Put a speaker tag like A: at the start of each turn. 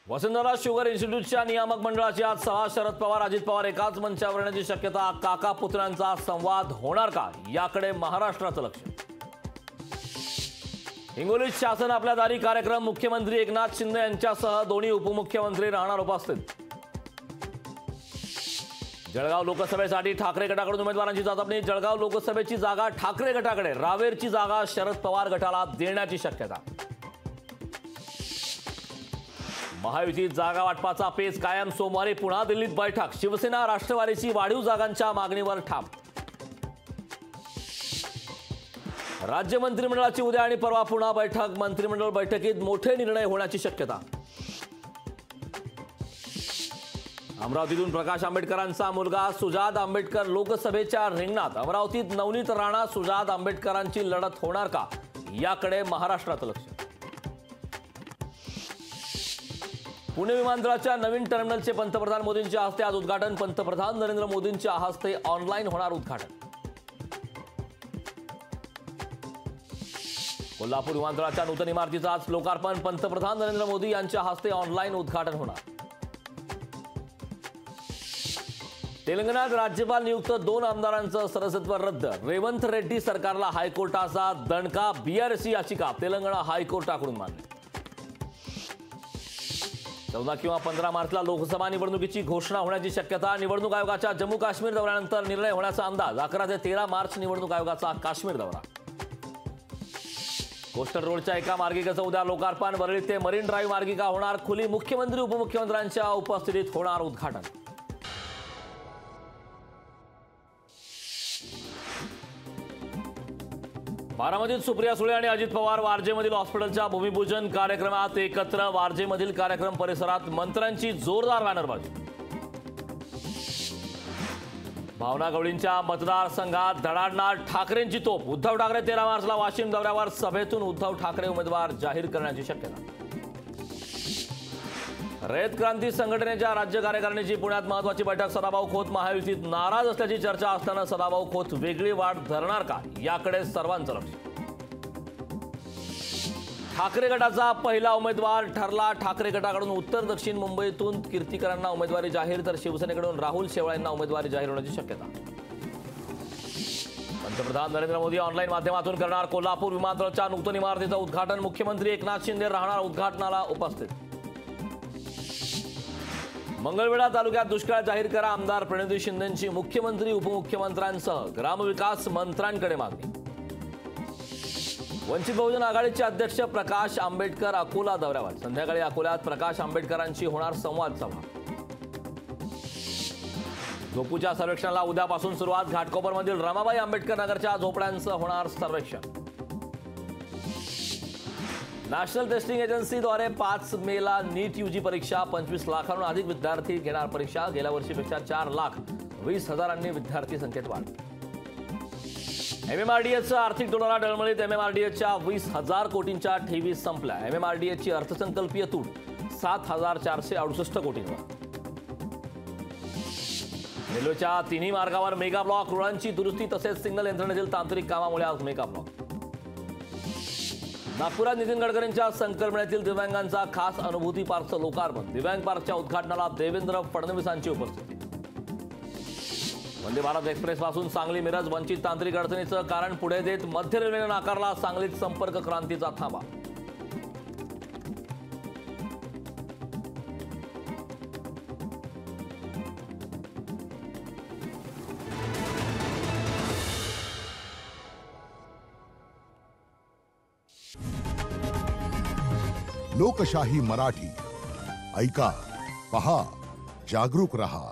A: वसुंधरा sugar इन्स्टिट्यूटच्या नियामक मंडळाची आज सभा. शरद पवार अजित पवार एकाच मंचावर येण्याची शक्यता. काका पुतण्यांचा संवाद होणार का, याकडे महाराष्ट्राचं लक्ष. हिंगोलीत शासन आपल्या दारी कार्यक्रम. मुख्यमंत्री एकनाथ शिंदे यांच्यासह दोन्ही उपमुख्यमंत्री राहणार उपस्थित. जळगाव लोकसभेसाठी ठाकरे गटाकडून उमेदवारांची चाचपणी. जळगाव लोकसभेची जागा ठाकरे गटाकडे, रावेरची जागा शरद पवार गटाला देण्याची शक्यता. महायुतीत जागा वाटपाचा पेच कायम. सोमवारी पुन्हा दिल्लीत बैठक. शिवसेना राष्ट्रवादीची वाढीव जागांच्या मागणीवर ठाम. राज्य मंत्रिमंडळाची उद्या आणि परवा पुन्हा बैठक. मंत्रिमंडळ बैठकीत मोठे निर्णय होण्याची शक्यता. अमरावतीतून प्रकाश आंबेडकरांचा मुलगा सुजात आंबेडकर लोकसभेच्या रिंगणात. अमरावतीत नवनीत राणा सुजात आंबेडकरांची लढत होणार का, याकडे महाराष्ट्राचं लक्ष. पुणे विमानतळाच्या नवीन टर्मिनलचे पंतप्रधान मोदींच्या हस्ते आज उद्घाटन. पंतप्रधान नरेंद्र मोदींच्या हस्ते ऑनलाईन होणार उद्घाटन. कोल्हापूर विमानतळाच्या नूतन इमारतीचं आज लोकार्पण. पंतप्रधान नरेंद्र मोदी यांच्या हस्ते ऑनलाईन उद्घाटन होणार. तेलंगणात राज्यपाल नियुक्त 2 आमदारांचं सदस्यत्व रद्द. रेवंत रेड्डी सरकारला हायकोर्टाचा दणका. बीआरसी याचिका तेलंगणा हायकोर्टाकडून मान्य. 14 किंवा 15 मार्चला लोकसभा निवडणुकीची घोषणा होण्याची शक्यता. निवडणूक आयोगाच्या जम्मू काश्मीर दौऱ्यानंतर निर्णय होण्याचा अंदाज. 11 ते 13 मार्च निवडणूक आयोगाचा काश्मीर दौरा. कोस्टल रोडच्या एका मार्गिकेचं उद्या लोकार्पण. वरळी ते मरीन ड्राईव्ह मार्गिका होणार खुली. मुख्यमंत्री उपमुख्यमंत्र्यांच्या उपस्थितीत होणार उद्घाटन. बारामतीत सुप्रिया सुळे आणि अजित पवार वारजेमधील हॉस्पिटलच्या भूमिपूजन कार्यक्रमात एकत्र. वारजेमधील कार्यक्रम परिसरात मंत्र्यांची जोरदार बॅनरबाजी. भावना गवळींच्या मतदारसंघात धडाडणार ठाकरेंची तोफ. उद्धव ठाकरे 13 मार्चला वाशिम दौऱ्यावर. सभेतून उद्धव ठाकरे उमेदवार जाहीर करण्याची शक्यता. रयत क्रांती संघटनेच्या राज्य कार्यकारिणीची पुण्यात महत्वाची बैठक. सदाभाऊ खोत महायुतीत नाराज असल्याची चर्चा असताना सदाभाऊ खोत वेगळी वाट धरणार का, याकडे सर्वांचं लक्ष. ठाकरे गटाचा पहिला उमेदवार ठरला. ठाकरे गटाकडून उत्तर दक्षिण मुंबईतून कीर्तिकरांना उमेदवारी जाहीर, तर शिवसेनेकडून राहुल शेवाळेंना उमेदवारी जाहीर होण्याची शक्यता. पंतप्रधान नरेंद्र मोदी ऑनलाईन माध्यमातून करणार कोल्हापूर विमानतळाच्या नूतन इमारतीचं उद्घाटन. मुख्यमंत्री एकनाथ शिंदे राहणार उद्घाटनाला उपस्थित. मंगळवेढा तालुक्यात दुष्काळ जाहीर करा. आमदार प्रणिती शिंदेंची मुख्यमंत्री उपमुख्यमंत्र्यांसह ग्रामविकास मंत्र्यांकडे मागणी. वंचित बहुजन आघाडीचे अध्यक्ष प्रकाश आंबेडकर अकोला दौऱ्यावर. संध्याकाळी अकोल्यात प्रकाश आंबेडकरांची होणार संवाद सभा. झोपूच्या सर्वेक्षणाला उद्यापासून सुरुवात. घाटकोपरमधील रमाबाई आंबेडकर नगरच्या झोपड्यांचं होणार सर्वेक्षण. नॅशनल टेस्टिंग एजन्सीद्वारे 5 मेला नीट यूजी परीक्षा. 25 लाखांहून अधिक विद्यार्थी घेणार परीक्षा. गेल्या वर्षीपेक्षा 4,20,000 विद्यार्थी संख्येत वाढ. एमएमआरडीएचं आर्थिक डोलारा डळमळीत. एमएमआरडीएच्या 20,000 कोटींच्या ठेवी संपल्या. एमएमआरडीएची अर्थसंकल्पीय तूट 7,468 कोटींवर. रेल्वेच्या तिन्ही मार्गावर मेगा ब्लॉक. रुळांची दुरुस्ती तसेच सिग्नल यंत्रणेतील तांत्रिक कामामुळे आज मेगा ब्लॉक. नागपुरात नितीन गडकरींच्या संकल्पनेतील दिव्यांगांचा खास अनुभूती पार्कचं लोकार्पण. दिव्यांग पार्कच्या उद्घाटनाला देवेंद्र फडणवीसांची उपस्थिती. वंदे भारत एक्सप्रेस पासून सांगली मिरज. वंचित तांत्रिक अडचणीचं कारण पुढे देत मध्य रेल्वेनं नाकारला सांगलीत संपर्क क्रांतीचा थांबा.
B: लोकशाही मराठी ऐका, पहा, जागरूक रहा.